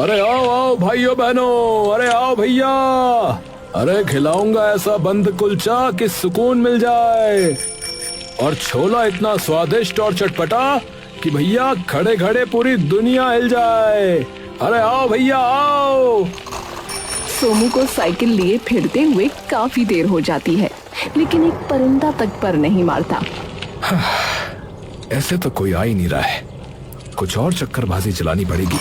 अरे आओ आओ भाइयों बहनों, अरे आओ भैया। अरे खिलाऊंगा ऐसा बंद कुलचा कि सुकून मिल जाए, और छोला इतना स्वादिष्ट और चटपटा कि भैया खड़े खड़े पूरी दुनिया हिल जाए। अरे आओ भैया आओ। सोमू को साइकिल लिए फिरते हुए काफी देर हो जाती है, लेकिन एक परिंदा तक पर नहीं मारता। ऐसे तो कोई आ ही नहीं रहा है, कुछ और चक्करबाजी चलानी पड़ेगी।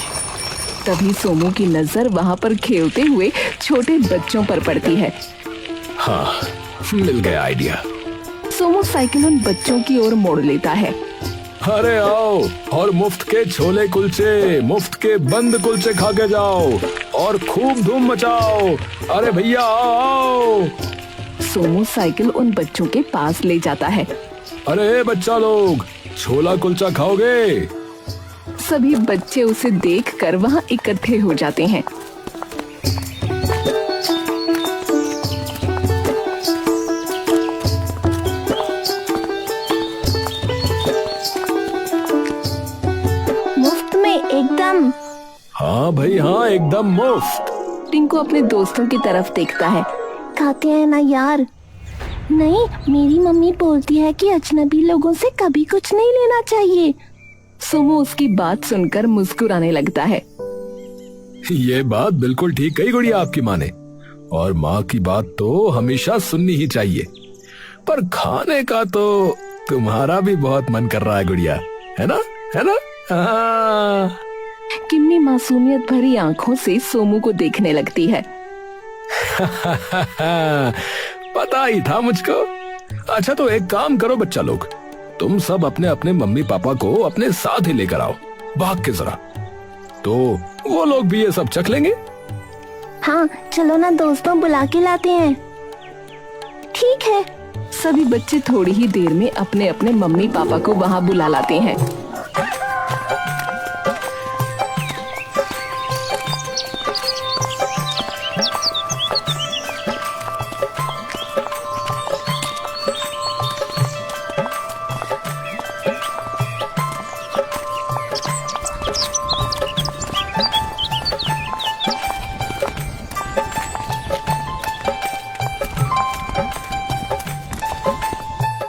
तभी सोमू की नजर वहाँ पर खेलते हुए छोटे बच्चों पर पड़ती है। हाँ, मिल गया आइडिया। सोमू साइकिल उन बच्चों की ओर मोड़ लेता है। अरे आओ और मुफ्त के छोले कुलचे, मुफ्त के बंद कुलचे खा के जाओ और खूब धूम मचाओ। अरे भैया आओ आओ। सोमू साइकिल उन बच्चों के पास ले जाता है। अरे बच्चा लोग, छोला कुलचा खाओगे? सभी बच्चे उसे देखकर वहाँ इकट्ठे हो जाते हैं। मुफ्त में एकदम। हाँ भाई हाँ, एकदम मुफ्त। टिंकू अपने दोस्तों की तरफ देखता है। खाते हैं ना यार? नहीं, मेरी मम्मी बोलती है कि अजनबी लोगों से कभी कुछ नहीं लेना चाहिए। सोमू उसकी बात सुनकर मुस्कुराने लगता है। ये बात बिल्कुल ठीक कही गुड़िया आपकी माँ ने, और माँ की बात तो हमेशा सुननी ही चाहिए। पर खाने का तो तुम्हारा भी बहुत मन कर रहा है गुड़िया, है ना? है ना? हाँ। किम्मी मासूमियत भरी आंखों से सोमू को देखने लगती है। पता ही था मुझको। अच्छा तो एक काम करो बच्चा लोग, तुम सब अपने अपने मम्मी पापा को अपने साथ ही लेकर आओ, भाग के जरा, तो वो लोग भी ये सब चख लेंगे। हाँ चलो ना दोस्तों, बुला के लाते हैं। ठीक है। सभी बच्चे थोड़ी ही देर में अपने अपने मम्मी पापा को वहाँ बुला लाते हैं।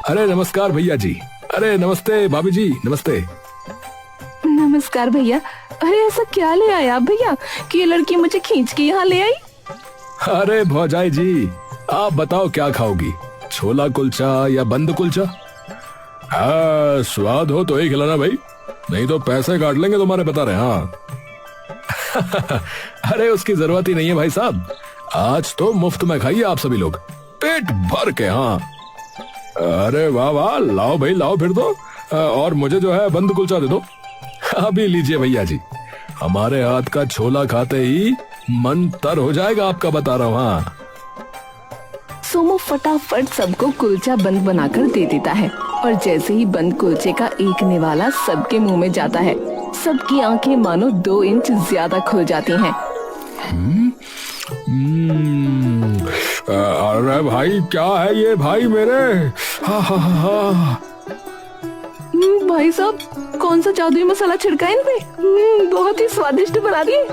अरे नमस्कार भैया जी। अरे नमस्ते भाभी जी, नमस्ते। नमस्कार भैया। अरे ऐसा क्या ले आए आप भैया कि ये लड़की मुझे खींच के यहाँ ले आई? अरे भौजाई जी, आप बताओ क्या खाओगी, छोला कुलचा या बंद कुलचा? हाँ, स्वाद हो तो ही खिलाना भाई, नहीं तो पैसे काट लेंगे तुम्हारे, बता रहे। हाँ। अरे उसकी जरूरत ही नहीं है भाई साहब, आज तो मुफ्त में खाइए आप सभी लोग, पेट भर के। हाँ। अरे वाह वाह, लाओ भाई लाओ फिर तो, और मुझे जो है बंद कुलचा दे दो। अभी लीजिए भैया जी, हमारे हाथ का छोला खाते ही मन तर हो जाएगा आपका, बता रहा हूँ। हाँ। सोमू फटाफट सबको कुलचा बंद बनाकर दे देता है, और जैसे ही बंद कुलचे का एक निवाला सबके मुंह में जाता है, सबकी आंखें मानो 2 इंच ज्यादा खुल जाती हैं। अरे भाई क्या है ये भाई मेरे? हा हा हा। भाई साहब, कौन सा जादुई मसाला छिड़का है इन पे? बहुत ही स्वादिष्ट बना दिए।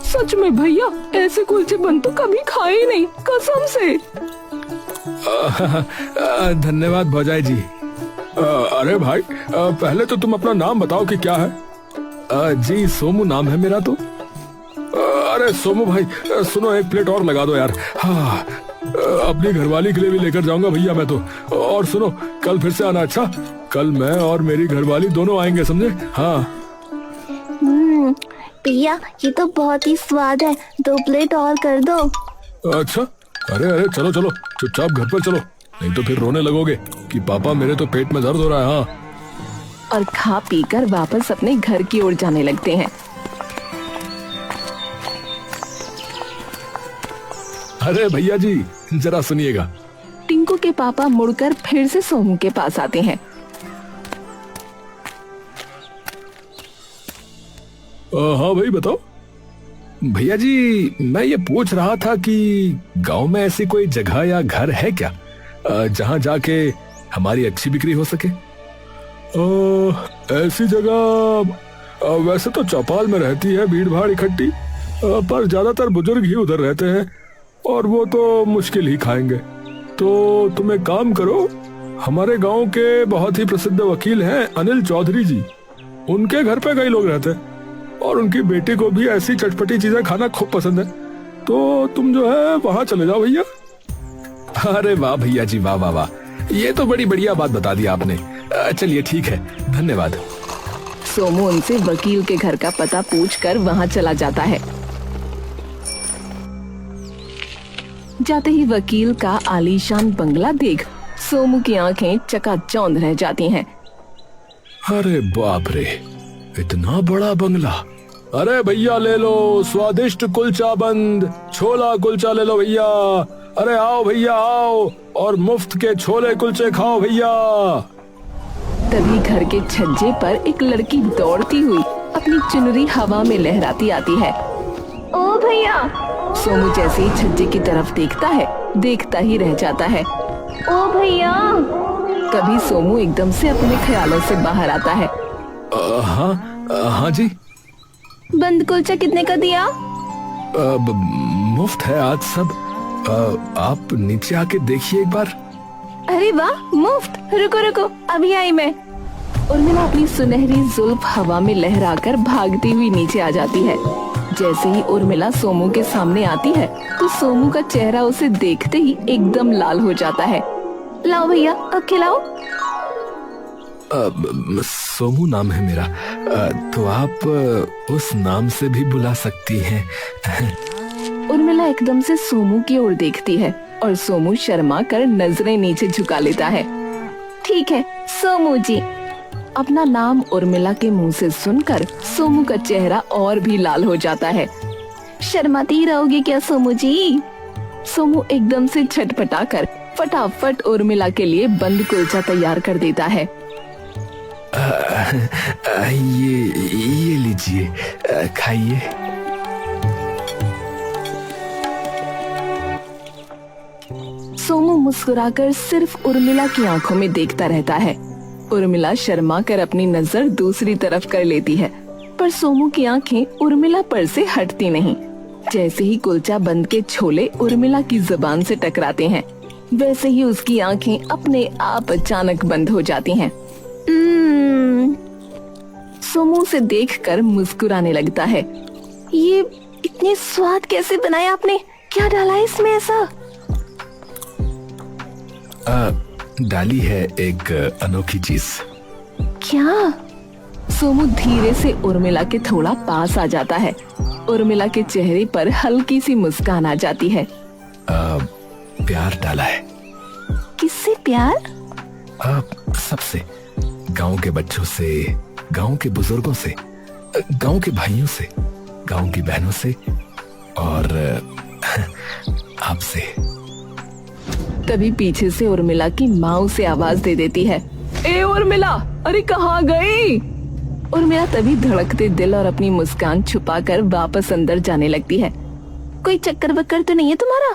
सच में भैया, ऐसे कुलचे बन तो कभी खाए ही नहीं, कसम से। धन्यवाद भौजाई जी। अरे भाई, पहले तो तुम अपना नाम बताओ कि क्या है? जी सोमू नाम है मेरा तो। अरे सोमू भाई सुनो, एक प्लेट और लगा दो यार। हाँ, अपनी घरवाली के लिए भी लेकर जाऊंगा भैया मैं तो। और सुनो, कल फिर से आना। अच्छा, कल मैं और मेरी घरवाली दोनों आएंगे, समझे? हाँ। भैया ये तो बहुत ही स्वाद है, 2 प्लेट और कर दो। अच्छा, अरे अरे चलो चलो, चुपचाप घर पर चलो, नहीं तो फिर रोने लगोगे कि पापा मेरे तो पेट में दर्द हो रहा है। हाँ। और खा पीकर वापस अपने घर की ओर जाने लगते हैं। अरे भैया जी जरा सुनिएगा। टिंकू के पापा मुड़कर फिर से सोमू के पास आते हैं। हाँ भाई बताओ। भैया जी मैं ये पूछ रहा था कि गांव में ऐसी कोई जगह या घर है क्या जहां जाके हमारी अच्छी बिक्री हो सके? ऐसी जगह वैसे तो चौपाल में रहती है भीड़ भाड़ इकट्ठी, पर ज्यादातर बुजुर्ग ही उधर रहते हैं और वो तो मुश्किल ही खाएंगे। तो तुम एक काम करो, हमारे गांव के बहुत ही प्रसिद्ध वकील हैं अनिल चौधरी जी, उनके घर पे कई लोग रहते हैं और उनकी बेटी को भी ऐसी चटपटी चीजें खाना खूब पसंद है। तो तुम जो है वहां चले जाओ भैया। अरे वाह भैया जी, वाह वाह वाह, ये तो बड़ी बढ़िया बात बता दी आपने। चलिए ठीक है, धन्यवाद। सोमू उनसे वकील के घर का पता पूछकर वहां चला जाता है। जाते ही वकील का आलीशान बंगला देख सोमू की आंखें चकाचौंध रह जाती हैं। अरे बाप रे, इतना बड़ा बंगला। अरे भैया ले लो स्वादिष्ट कुलचा बंद, छोला कुलचा ले लो भैया। अरे आओ भैया आओ और मुफ्त के छोले कुलचे खाओ भैया। तभी घर के छज्जे पर एक लड़की दौड़ती हुई अपनी चुनरी हवा में लहराती आती है। ओ भैया, सोमू जैसे ही छज्जे की तरफ देखता है, देखता ही रह जाता है। ओ भैया। कभी सोमू एकदम से अपने ख्यालों से बाहर आता है। हाँ जी। बंद कुलचा कितने का दिया? मुफ्त है आज सब। आप नीचे आके देखिए एक बार। अरे वाह, मुफ्त। रुको रुको, अभी आई मैं। उर्मिला अपनी सुनहरी जुल्फ हवा में लहराकर भागती हुई नीचे आ जाती है। जैसे ही उर्मिला सोमू के सामने आती है तो सोमू का चेहरा उसे देखते ही एकदम लाल हो जाता है। लाओ भैया, अब खिलाओ। सोमू नाम है मेरा, तो आप उस नाम से भी बुला सकती हैं। उर्मिला एकदम से सोमू की ओर देखती है और सोमू शर्मा कर नजरें नीचे झुका लेता है। ठीक है सोमू जी। अपना नाम उर्मिला के मुंह से सुनकर सोमू का चेहरा और भी लाल हो जाता है। शर्माती रहोगे क्या सोमू जी? सोमू एकदम से छटपटाकर फटाफट उर्मिला के लिए बंद कुलचा तैयार कर देता है। ये लीजिए, खाइए। सोमू मुस्कुराकर सिर्फ उर्मिला की आंखों में देखता रहता है। उर्मिला शर्मा कर अपनी नजर दूसरी तरफ कर लेती है, पर सोमू की आंखें उर्मिला पर से हटती नहीं। जैसे ही कुलचा बंद के छोले उर्मिला की जुबान से टकराते हैं, वैसे ही उसकी आंखें अपने आप अचानक बंद हो जाती हैं। सोमू से देखकर मुस्कुराने लगता है। ये इतने स्वाद कैसे बनाया आपने? क्या डाला है इसमें ऐसा? डाली है एक अनोखी चीज। क्या? सोमू धीरे से उर्मिला के थोड़ा पास आ जाता है। उर्मिला के चेहरे पर हल्की सी मुस्कान आ जाती है। प्यार डाला है। किससे प्यार? सबसे, गांव के बच्चों से, गांव के बुजुर्गों से, गांव के भाइयों से, गांव की बहनों से और आपसे। तभी पीछे से उर्मिला की माँ उसे आवाज दे देती है। ए उर्मिला, अरे कहाँ गई? उर्मिला तभी धड़कते दिल और अपनी मुस्कान छुपाकर वापस अंदर जाने लगती है। कोई चक्कर बक्कर तो नहीं है तुम्हारा?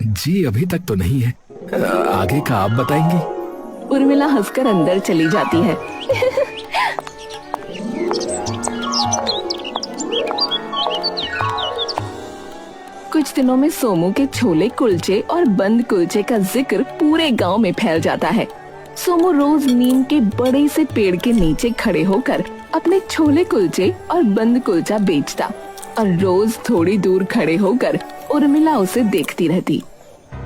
जी अभी तक तो नहीं है, आगे का आप बताएंगी। उर्मिला हंसकर अंदर चली जाती है। कुछ दिनों में सोमू के छोले कुलचे और बंद कुलचे का जिक्र पूरे गांव में फैल जाता है। सोमू रोज नीम के बड़े से पेड़ के नीचे खड़े होकर अपने छोले कुलचे और बंद कुलचा बेचता और रोज थोड़ी दूर खड़े होकर उर्मिला उसे देखती रहती।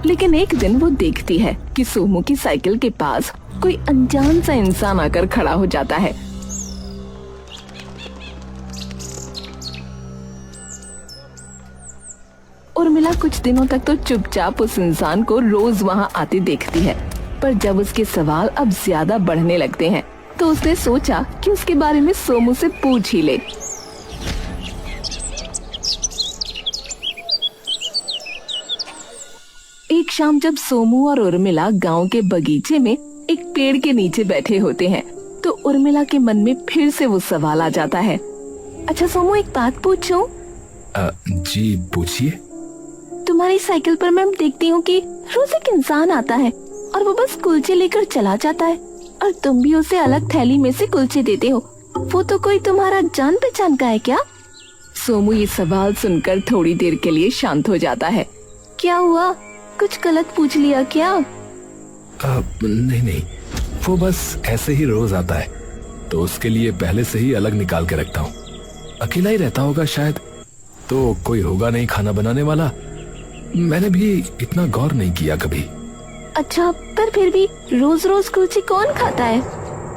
लेकिन एक दिन वो देखती है कि सोमू की साइकिल के पास कोई अनजान सा इंसान आकर खड़ा हो जाता है। उर्मिला कुछ दिनों तक तो चुपचाप उस इंसान को रोज वहां आते देखती है, पर जब उसके सवाल अब ज्यादा बढ़ने लगते हैं तो उसने सोचा कि उसके बारे में सोमू से पूछ ही ले। एक शाम जब सोमू और उर्मिला गांव के बगीचे में एक पेड़ के नीचे बैठे होते हैं तो उर्मिला के मन में फिर से वो सवाल आ जाता है। अच्छा सोमू, एक बात पूछूं? जी पूछिए। तुम्हारी साइकिल पर मैं देखती हूँ कि रोज एक इंसान आता है और वो बस कुलचे लेकर चला जाता है और तुम भी उसे अलग थैली में से कुलचे देते हो। वो तो कोई तुम्हारा जान पहचान का है क्या? सोमू ये सवाल सुनकर थोड़ी देर के लिए शांत हो जाता है। क्या हुआ, कुछ गलत पूछ लिया क्या? नहीं नहीं, वो बस ऐसे ही रोज आता है, तो उसके लिए पहले से ही अलग निकाल के रखता हूँ। अकेला ही रहता होगा शायद, तो कोई होगा नहीं खाना बनाने वाला। मैंने भी इतना गौर नहीं किया कभी। अच्छा, पर फिर भी रोज रोज कुलचे कौन खाता है?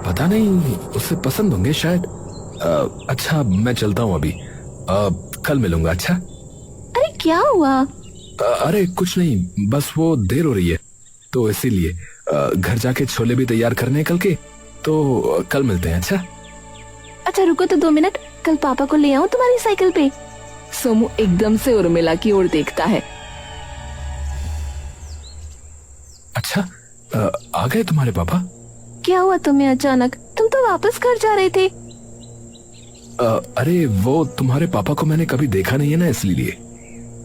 पता नहीं, उसे पसंद होंगे शायद। अच्छा मैं चलता हूँ अभी, कल मिलूंगा। अच्छा। अरे क्या हुआ? अरे कुछ नहीं, बस वो देर हो रही है तो इसीलिए घर जाके छोले भी तैयार करने कल के, तो कल मिलते हैं। अच्छा रुको तो 2 मिनट, कल पापा को ले आऊं तुम्हारी साइकिल पे? सोमू एकदम से उर्मिला की ओर देखता है। अच्छा, आ गए तुम्हारे पापा? क्या हुआ तुम्हें अचानक? तुम तो वापस घर जा रहे थे। अरे वो तुम्हारे पापा को मैंने कभी देखा नहीं है ना, इसलिए।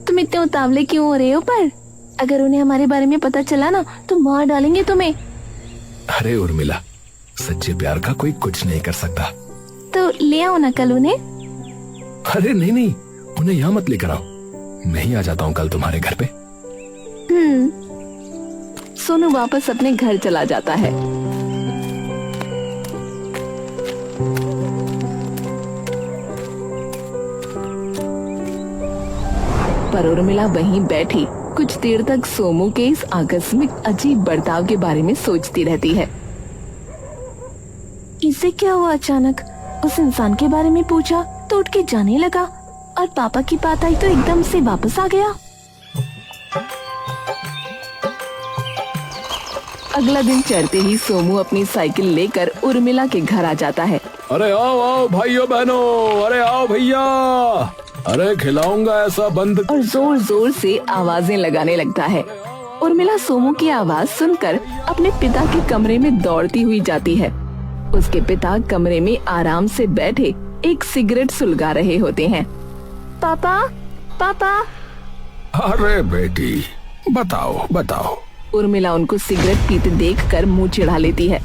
तुम इतने उतावले क्यों हो रहे हो? पर अगर उन्हें हमारे बारे में पता चला ना तो मार डालेंगे तुम्हें। अरे उर्मिला, सच्चे प्यार का कोई कुछ नहीं कर सकता। तो ले आओ ना कल उन्हें। अरे नहीं नहीं, उन्हें यहाँ मत लेकर आओ, मैं ही आ जाता हूँ कल तुम्हारे घर पे। सोनू वापस अपने घर चला जाता है। पर उर्मिला वहीं बैठी कुछ देर तक सोमू के इस आकस्मिक अजीब बर्ताव के बारे में सोचती रहती है। इसे क्या हुआ अचानक? उस इंसान के बारे में पूछा तो उठ के जाने लगा, और पापा की बात आई तो एकदम से वापस आ गया। अगला दिन चढ़ते ही सोमू अपनी साइकिल लेकर उर्मिला के घर आ जाता है। अरे आओ आओ भाइयों बहनों, अरे आओ भैया, अरे खिलाऊंगा ऐसा बंद। और जोर जोर से आवाजें लगाने लगता है। उर्मिला सोमू की आवाज सुनकर अपने पिता के कमरे में दौड़ती हुई जाती है। उसके पिता कमरे में आराम से बैठे एक सिगरेट सुलगा रहे होते हैं। पापा, पापा। अरे बेटी, बताओ बताओ। उर्मिला उनको सिगरेट पीते देखकर मुंह चिढ़ा लेती है।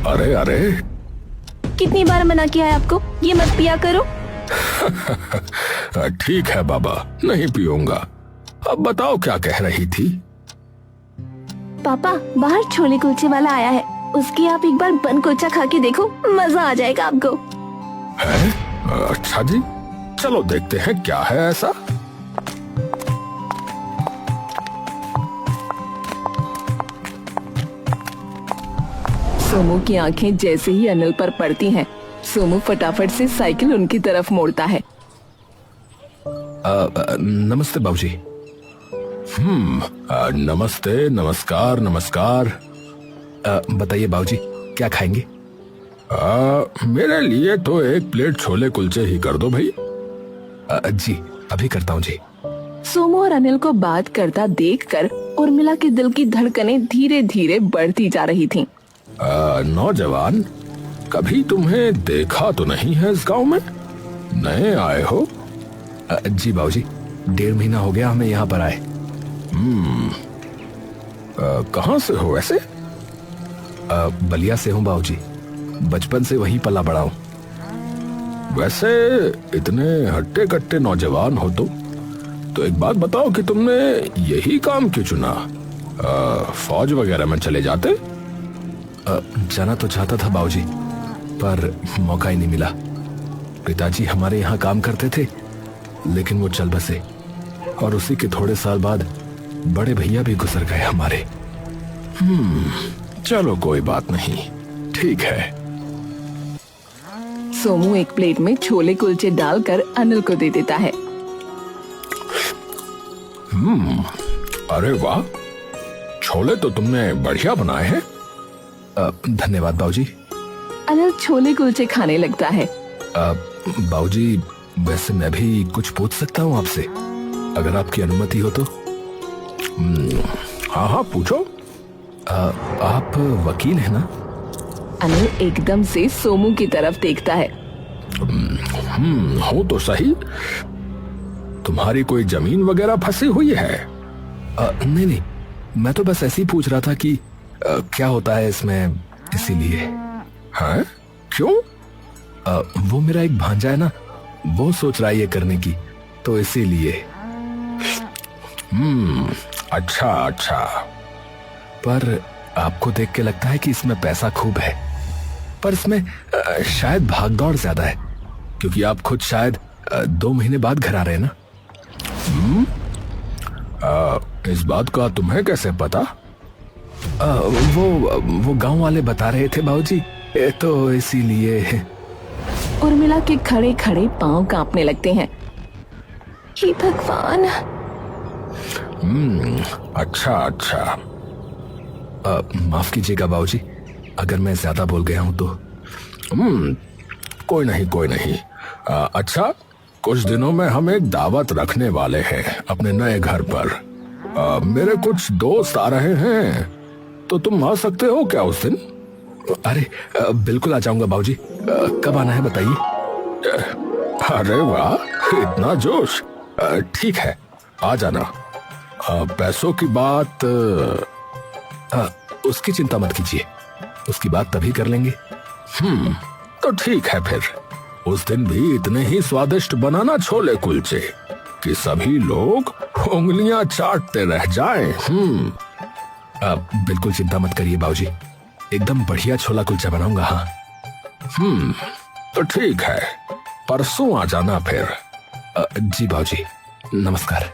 अरे अरे कितनी बार मना किया है आपको, ये मत पिया करो। ठीक है बाबा, नहीं पीऊंगा। अब बताओ क्या कह रही थी? पापा, बाहर छोले कुलचे वाला आया है, उसकी आप एक बार बन कुलचा खा के देखो, मजा आ जाएगा आपको। है? अच्छा जी, चलो देखते हैं क्या है ऐसा। सोमू की आंखें जैसे ही अनिल पर पड़ती हैं, सोमू फटाफट से साइकिल उनकी तरफ मोड़ता है। नमस्ते बाबूजी। नमस्ते, नमस्कार नमस्कार। बताइए बाबूजी, क्या खाएंगे? मेरे लिए तो 1 प्लेट छोले कुलचे ही कर दो भाई। जी अभी करता हूँ जी। सोमू और अनिल को बात करता देखकर उर्मिला के दिल की धड़कनें धीरे धीरे बढ़ती जा रही थीं। नौजवान, कभी तुम्हें देखा तो नहीं है इस गांव में? नए आए हो? जी बाबूजी, 1.5 महीना हो गया हमें यहाँ पर आए। कहाँ से हो वैसे? बलिया से हूँ बाबूजी, बचपन से वहीं पला बड़ा हूँ। वैसे इतने हट्टे कट्टे नौजवान हो तो एक बात बताओ कि तुमने यही काम क्यों चुना? फौज वगैरह में चले जाते? जाना तो चाहता था बाबूजी, पर मौका ही नहीं मिला। पिताजी हमारे यहाँ काम करते थे, लेकिन वो चल बसे, और उसी के थोड़े साल बाद बड़े भैया भी गुजर गए हमारे। चलो कोई बात नहीं, ठीक है। सोमू एक प्लेट में छोले कुलचे डालकर अनिल को दे देता है। अरे वाह, छोले तो तुमने बढ़िया बनाए हैं। धन्यवाद बाबूजी। अनिल छोले कुलचे खाने लगता है। बाबूजी, वैसे मैं भी कुछ पूछ सकता हूँ आपसे, अगर आपकी अनुमति हो तो? हाँ हाँ पूछो। आप वकील है ना? अनिल एकदम से सोमू की तरफ देखता है। हो तो सही। तुम्हारी कोई जमीन वगैरह फंसी हुई है? नहीं नहीं, मैं तो बस ऐसे ही पूछ रहा था कि क्या होता है इसमें, इसीलिए। हैं? क्यों? वो मेरा एक भांजा है ना, वो सोच रहा है ये करने की, तो इसीलिए। अच्छा अच्छा। पर आपको देख के लगता है कि इसमें पैसा खूब है, पर इसमें शायद भागदौड़ ज्यादा है, क्योंकि आप खुद शायद 2 महीने बाद घर आ रहे हैं ना। इस बात का तुम्हें कैसे पता? वो गांव वाले बता रहे थे बाबूजी, तो इसीलिए। उर्मिला के खड़े खड़े पांव कांपने लगते हैं। हे भगवान। अच्छा अच्छा। माफ कीजिएगा बाबूजी, अगर मैं ज्यादा बोल गया हूं तो। कोई नहीं कोई नहीं। अच्छा, कुछ दिनों में हम एक दावत रखने वाले हैं अपने नए घर पर। मेरे कुछ दोस्त आ रहे हैं, तो तुम आ सकते हो क्या उस दिन? अरे बिल्कुल आ जाऊंगा बाबूजी। कब आना है बताइए? अरे वाह, इतना जोश। ठीक है, आ जाना। पैसों की बात उसकी चिंता मत कीजिए, उसकी बात तभी कर लेंगे। तो ठीक है फिर। उस दिन भी इतने ही स्वादिष्ट बनाना छोले कुलचे कि सभी लोग उंगलियां चाटते रह जाएं। बिल्कुल चिंता मत करिए बाबूजी, एकदम बढ़िया छोला कुलचा बनाऊंगा। हाँ। तो ठीक है, परसों आ जाना फिर। जी बाबूजी, नमस्कार।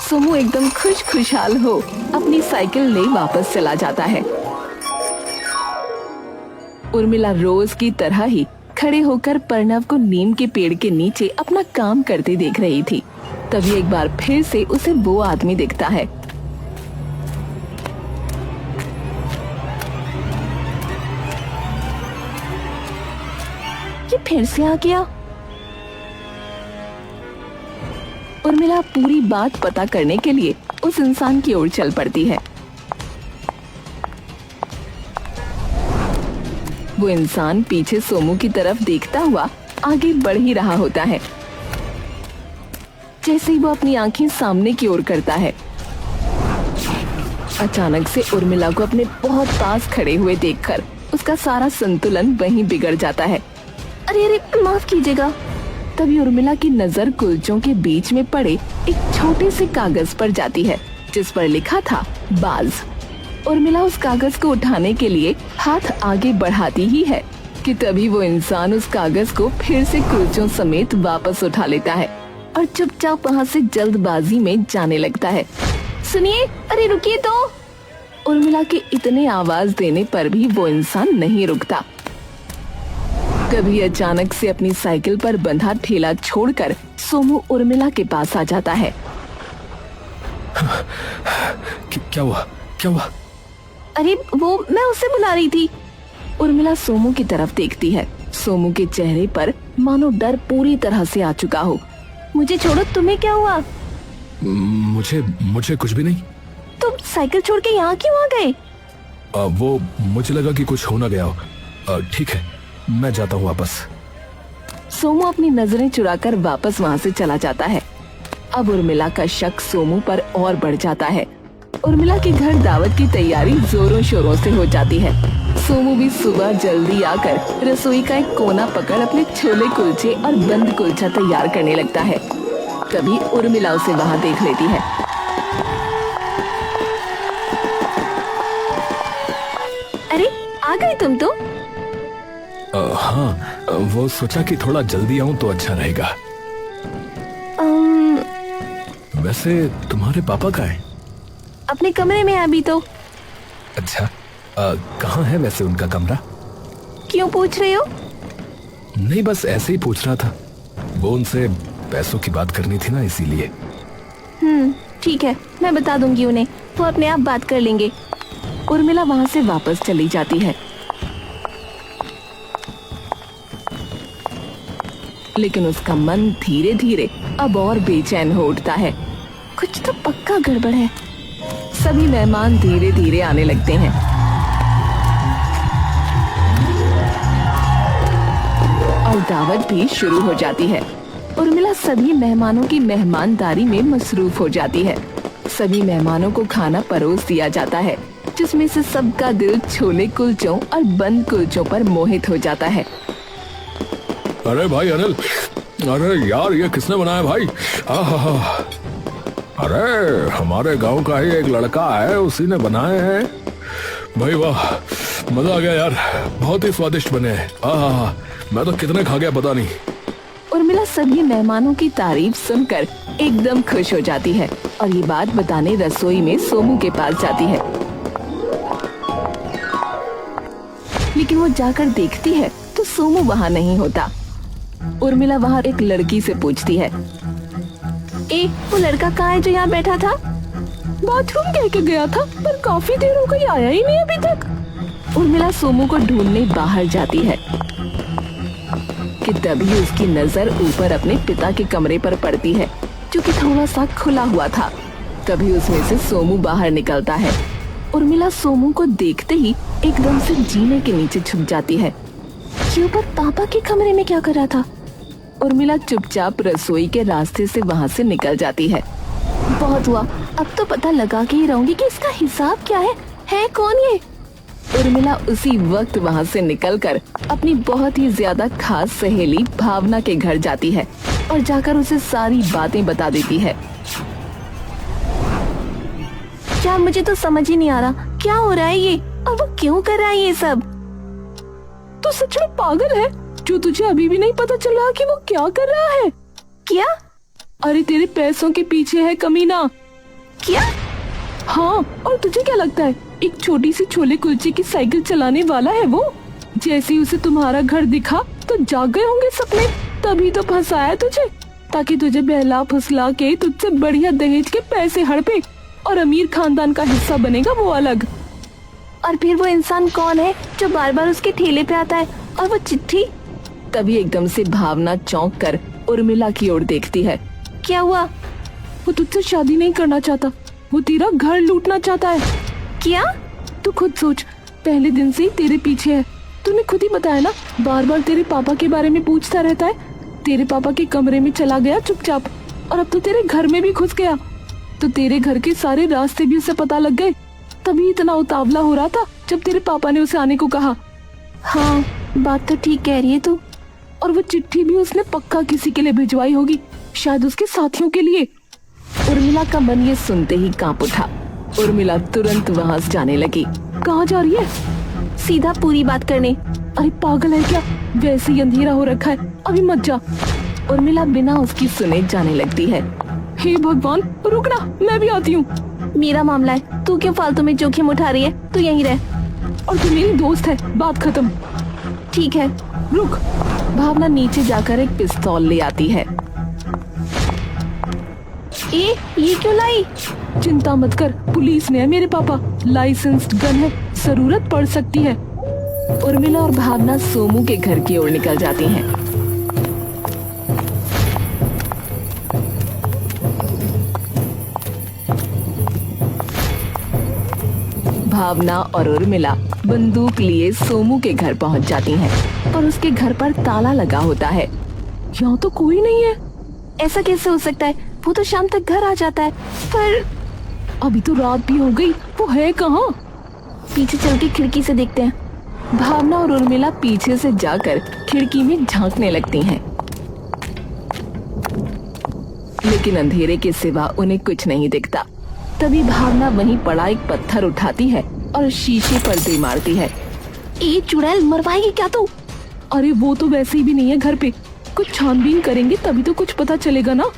सोमू एकदम खुशहाल हो अपनी साइकिल ले वापस चला जाता है। उर्मिला रोज की तरह ही खड़े होकर प्रणव को नीम के पेड़ के नीचे अपना काम करते देख रही थी। तभी एक बार फिर से उसे वो आदमी दिखता है। ये फिर से आ गया। उर्मिला पूरी बात पता करने के लिए उस इंसान की ओर चल पड़ती है। वो इंसान पीछे सोमू की तरफ देखता हुआ आगे बढ़ ही रहा होता है। जैसे ही वो अपनी आंखें सामने की ओर करता है, अचानक से उर्मिला को अपने बहुत पास खड़े हुए देखकर उसका सारा संतुलन वहीं बिगड़ जाता है। अरे अरे माफ कीजिएगा। तभी उर्मिला की नजर कुलचों के बीच में पड़े एक छोटे से कागज पर जाती है, जिस पर लिखा था बाज। उर्मिला उस कागज को उठाने के लिए हाथ आगे बढ़ाती ही है कि तभी वो इंसान उस कागज को फिर से कुलचों समेत वापस उठा लेता है और चुपचाप वहाँ से जल्दबाजी में जाने लगता है। सुनिए, अरे रुकिए तो। उर्मिला के इतने आवाज देने पर भी वो इंसान नहीं रुकता। तभी अचानक से अपनी साइकिल पर बंधा ठेला छोड़कर सोमू उर्मिला के पास आ जाता है। क्या हुआ? क्या हुआ? अरे वो मैं उसे बुला रही थी। उर्मिला सोमू की तरफ देखती है। सोमू के चेहरे पर मानो डर पूरी तरह से आ चुका हो। मुझे छोड़ो, तुम्हें क्या हुआ? मुझे कुछ भी नहीं। तुम साइकिल छोड़ के यहाँ क्यों आ गए? वो मुझे लगा कि कुछ हो ना गया हो। ठीक है, मैं जाता हूँ वापस। सोमू अपनी नजरें चुराकर वापस वहाँ से चला जाता है। अब उर्मिला का शक सोमू पर और बढ़ जाता है। उर्मिला के घर दावत की तैयारी जोरों शोरों से हो जाती है। सोमू भी सुबह जल्दी आकर रसोई का एक कोना पकड़ अपने छोले कुलचे और बंद कुलचा तैयार करने लगता है। तभी उर्मिला उसे वहाँ देख लेती है। अरे आ गई तुम तो। हाँ, वो सोचा कि थोड़ा जल्दी आऊं तो अच्छा रहेगा। वैसे तुम्हारे पापा का है? अपने कमरे में अभी तो। अच्छा, कहाँ है वैसे उनका कमरा? क्यों पूछ रहे हो? नहीं, बस ऐसे ही पूछ रहा था। वो उनसे पैसों की बात करनी थी ना, इसीलिए। ठीक है, मैं बता दूंगी उन्हें, वो अपने आप बात कर लेंगे। उर्मिला वहाँ से वापस चली जाती है। लेकिन उसका मन धीरे धीरे अब और बेचैन हो उठता है। कुछ तो पक्का गड़बड़ है। सभी मेहमान धीरे धीरे आने लगते हैं। और दावत भी शुरू हो जाती है। उर्मिला सभी मेहमानों की मेहमानदारी में मसरूफ हो जाती है। सभी मेहमानों को खाना परोस दिया जाता है, जिसमें से सबका दिल छोले कुलचों और बंद कुलचों पर मोहित हो जाता है। अरे भाई अनिल, अरे यार ये किसने बनाया भाई? आहा, अरे हमारे गांव का ही एक लड़का है, उसी ने बनाए हैं भाई। वाह, मजा आ गया यार, बहुत ही स्वादिष्ट बने हैं। आहा, मैं तो कितने खा गया पता नहीं। उर्मिला सभी मेहमानों की तारीफ सुनकर एकदम खुश हो जाती है और ये बात बताने रसोई में सोमू के पास जाती है। लेकिन वो जाकर देखती है तो सोमू वहाँ नहीं होता। उर्मिला वहाँ एक लड़की से पूछती है, वो लड़का कहाँ है जो यहाँ बैठा था? बाथरूम कह के गया था, पर काफी देर हो गई, आया ही नहीं अभी तक। उर्मिला सोमू को ढूंढने बाहर जाती है कि तभी उसकी नजर ऊपर अपने पिता के कमरे पर पड़ती है, जो कि थोड़ा सा खुला हुआ था। तभी उसमें से सोमू बाहर निकलता है। उर्मिला सोमू को देखते ही एकदम से जीने के नीचे छुप जाती है। ये ऊपर पापा के कमरे में क्या कर रहा था? उर्मिला चुपचाप रसोई के रास्ते से वहाँ से निकल जाती है। बहुत हुआ, अब तो पता लगा के ही रहूंगी कि इसका हिसाब क्या है कौन ये? उर्मिला उसी वक्त वहाँ से निकलकर अपनी बहुत ही ज्यादा खास सहेली भावना के घर जाती है और जाकर उसे सारी बातें बता देती है। यार मुझे तो समझ ही नहीं आ रहा क्या हो रहा है ये, और वो क्यों कर रहा है ये सब? तो सच में पागल है जो तुझे अभी भी नहीं पता चल रहा कि वो क्या कर रहा है? क्या? अरे तेरे पैसों के पीछे है कमीना। क्या? हाँ, और तुझे क्या लगता है एक छोटी सी छोले कुलचे की साइकिल चलाने वाला है वो? जैसे ही उसे तुम्हारा घर दिखा तो जाग गए होंगे सपने, तभी तो फंसाया तुझे, ताकि तुझे बहला फुसला के तुझसे बढ़िया दहेज के पैसे हड़पे और अमीर खानदान का हिस्सा बनेगा वो अलग। और फिर वो इंसान कौन है जो बार बार उसके ठेले पे आता है? और वो चिट्ठी? तभी एकदम से भावना चौंक कर उर्मिला की ओर देखती है। क्या हुआ? वो तुझसे शादी नहीं करना चाहता, वो तेरा घर लूटना चाहता है। क्या? तू खुद सोच, पहले दिन से ही तेरे पीछे है। तूने खुद ही बताया ना, बार बार तेरे पापा के बारे में पूछता रहता है। तेरे पापा के कमरे में चला गया चुपचाप, और अब तो तेरे घर में भी घुस गया। तो तेरे घर के सारे रास्ते भी उसे पता लग गए, तभी इतना उतावला हो रहा था जब तेरे पापा ने उसे आने को कहा। हाँ, बात तो ठीक कह रही है तू। और वो चिट्ठी भी उसने पक्का किसी के लिए भिजवाई होगी, शायद उसके साथियों के लिए। उर्मिला का मन ये सुनते ही कांप उठा। उर्मिला तुरंत वहाँ से जाने लगी। कहाँ जा रही है? सीधा पूरी बात करने। अरे पागल है क्या, वैसे ही अंधेरा हो रखा है, अभी मत जा। उर्मिला बिना उसकी सुने जाने लगती है। हे भगवान, रुकना, मैं भी आती हूँ। मेरा मामला है, तू क्यों फालतू में जोखिम उठा रही है? तू यहीं रह। और तू मेरी दोस्त है, बात खत्म। ठीक है, रुक। भावना नीचे जाकर एक पिस्तौल ले आती है। ये क्यों लाई? चिंता मत कर, पुलिस ने है मेरे पापा, लाइसेंस्ड गन है, जरूरत पड़ सकती है। उर्मिला और भावना सोमू के घर की ओर निकल जाती हैं। भावना और उर्मिला बंदूक लिए सोमू के घर पहुंच जाती हैं, पर उसके घर पर ताला लगा होता है। यहाँ तो कोई नहीं है। ऐसा कैसे हो सकता है? वो तो शाम तक घर आ जाता है। पर अभी तो रात भी हो गई, वो है कहाँ? पीछे चल के खिड़की से देखते हैं। भावना और उर्मिला पीछे से जाकर खिड़की में झांकने लगती हैं, लेकिन अंधेरे के सिवा उन्हें कुछ नहीं दिखता। तभी भावना वहीं पड़ा एक पत्थर उठाती है और शीशे पर दे मारती है। चुड़ैल, मरवाएगी क्या तू? अरे वो तो वैसे ही भी नहीं है घर पे, कुछ छानबीन करेंगे तभी तो कुछ पता चलेगा ना।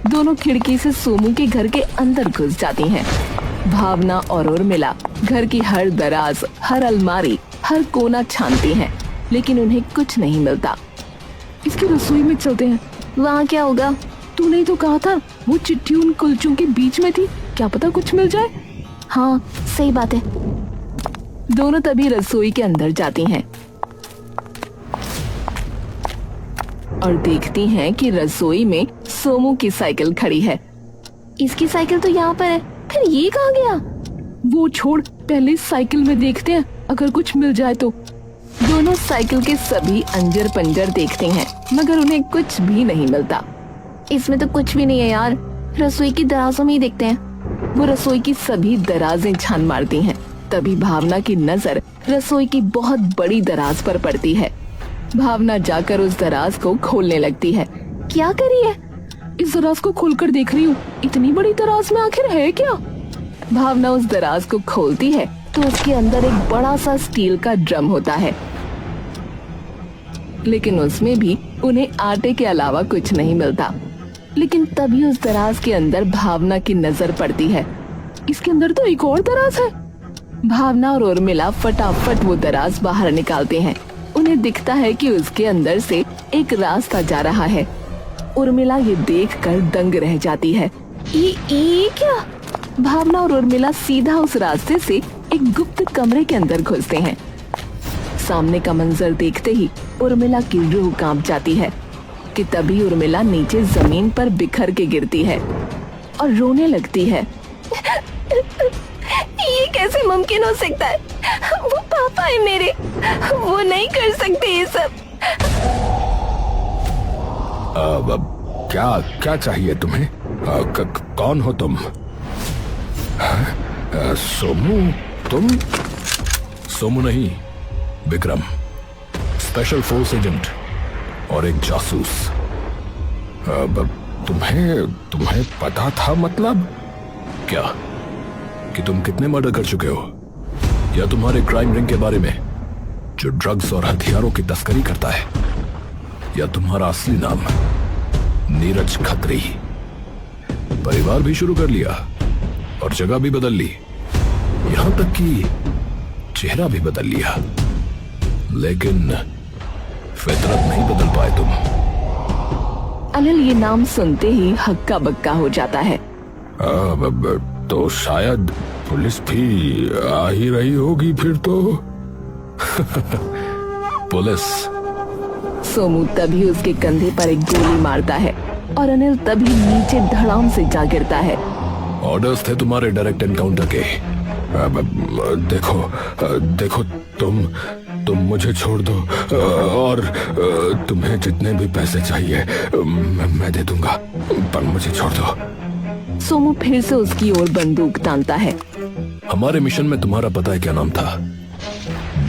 दोनों खिड़की से सोमू के घर के अंदर घुस जाती हैं। भावना और उर्मिला घर की हर दराज, हर अलमारी, हर कोना छानती हैं, लेकिन उन्हें कुछ नहीं मिलता। इसकी रसोई में चलते हैं, वहाँ क्या होगा? तूने तो कहा था वो चिट्ठी उन कुलचों के बीच में थी, क्या पता कुछ मिल जाए। हाँ, सही बात है। दोनों तभी रसोई के अंदर जाती हैं और देखती हैं कि रसोई में सोमू की साइकिल खड़ी है। इसकी साइकिल तो यहाँ पर है, फिर ये कहाँ गया? वो छोड़, पहले साइकिल में देखते हैं, अगर कुछ मिल जाए तो। दोनों साइकिल के सभी अंजर पंजर देखते हैं, मगर उन्हें कुछ भी नहीं मिलता। इसमें तो कुछ भी नहीं है यार, रसोई की दराजों में ही देखते हैं। वो रसोई की सभी दराजें छान मारती हैं। तभी भावना की नजर रसोई की बहुत बड़ी दराज पर पड़ती है। भावना जाकर उस दराज को खोलने लगती है। क्या करी है? इस दराज को खोलकर देख रही हूँ, इतनी बड़ी दराज में आखिर है क्या? भावना उस दराज को खोलती है तो उसके अंदर एक बड़ा सा स्टील का ड्रम होता है, लेकिन उसमें भी उन्हें आटे के अलावा कुछ नहीं मिलता। लेकिन तभी उस दराज के अंदर भावना की नजर पड़ती है। इसके अंदर तो एक और दराज है। भावना और उर्मिला फटाफट वो दराज बाहर निकालते हैं। उन्हें दिखता है कि उसके अंदर से एक रास्ता जा रहा है। उर्मिला ये देखकर दंग रह जाती है। ये क्या? भावना और उर्मिला सीधा उस रास्ते से एक गुप्त कमरे के अंदर घुसते हैं। सामने का मंजर देखते ही उर्मिला की रूह कांप जाती है कि तभी उर्मिला नीचे जमीन पर बिखर के गिरती है और रोने लगती है। ये कैसे मुमकिन हो सकता है? वो पापा है मेरे, वो नहीं कर सकते ये सब। अब क्या क्या चाहिए तुम्हें? कौन हो तुम? सोमू? तुम? सोमू नहीं, विक्रम, स्पेशल फोर्स एजेंट और एक जासूस। अब तुम्हें पता था? मतलब क्या कि तुम कितने मर्डर कर चुके हो, या तुम्हारे क्राइम रिंग के बारे में जो ड्रग्स और हथियारों की तस्करी करता है, या तुम्हारा असली नाम नीरज खत्री? परिवार भी शुरू कर लिया और जगह भी बदल ली, यहां तक कि चेहरा भी बदल लिया, लेकिन फितरत नहीं बदल पाए तुम। अनिल ये नाम सुनते ही हक्का बक्का हो जाता है। तो शायद पुलिस भी आ ही रही होगी फिर तो। पुलिस? सोमू तभी उसके कंधे पर एक गोली मारता है और अनिल तभी नीचे धड़ाम से जा गिरता है। ऑर्डर्स थे तुम्हारे डायरेक्ट एनकाउंटर के। देखो तुम मुझे छोड़ दो और तुम्हें जितने भी पैसे चाहिए मैं दे दूंगा, पर मुझे छोड़ दो। सोमू फिर से उसकी ओर बंदूक तानता है। हमारे मिशन में तुम्हारा पता है क्या नाम था?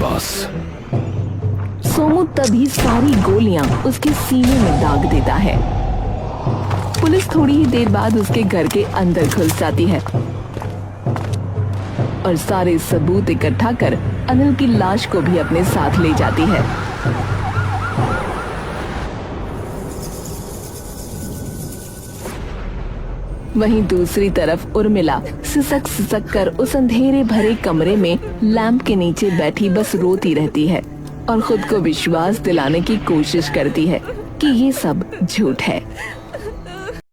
बास। सोमू तभी सारी गोलियां उसके सीने में दाग देता है। पुलिस थोड़ी ही देर बाद उसके घर के अंदर घुस जाती है और सारे सबूत इकट्ठा कर अनिल की लाश को भी अपने साथ ले जाती है। वहीं दूसरी तरफ उर्मिला सिसक कर उस अंधेरे भरे कमरे में लैंप के नीचे बैठी बस रोती रहती है और खुद को विश्वास दिलाने की कोशिश करती है कि ये सब झूठ है।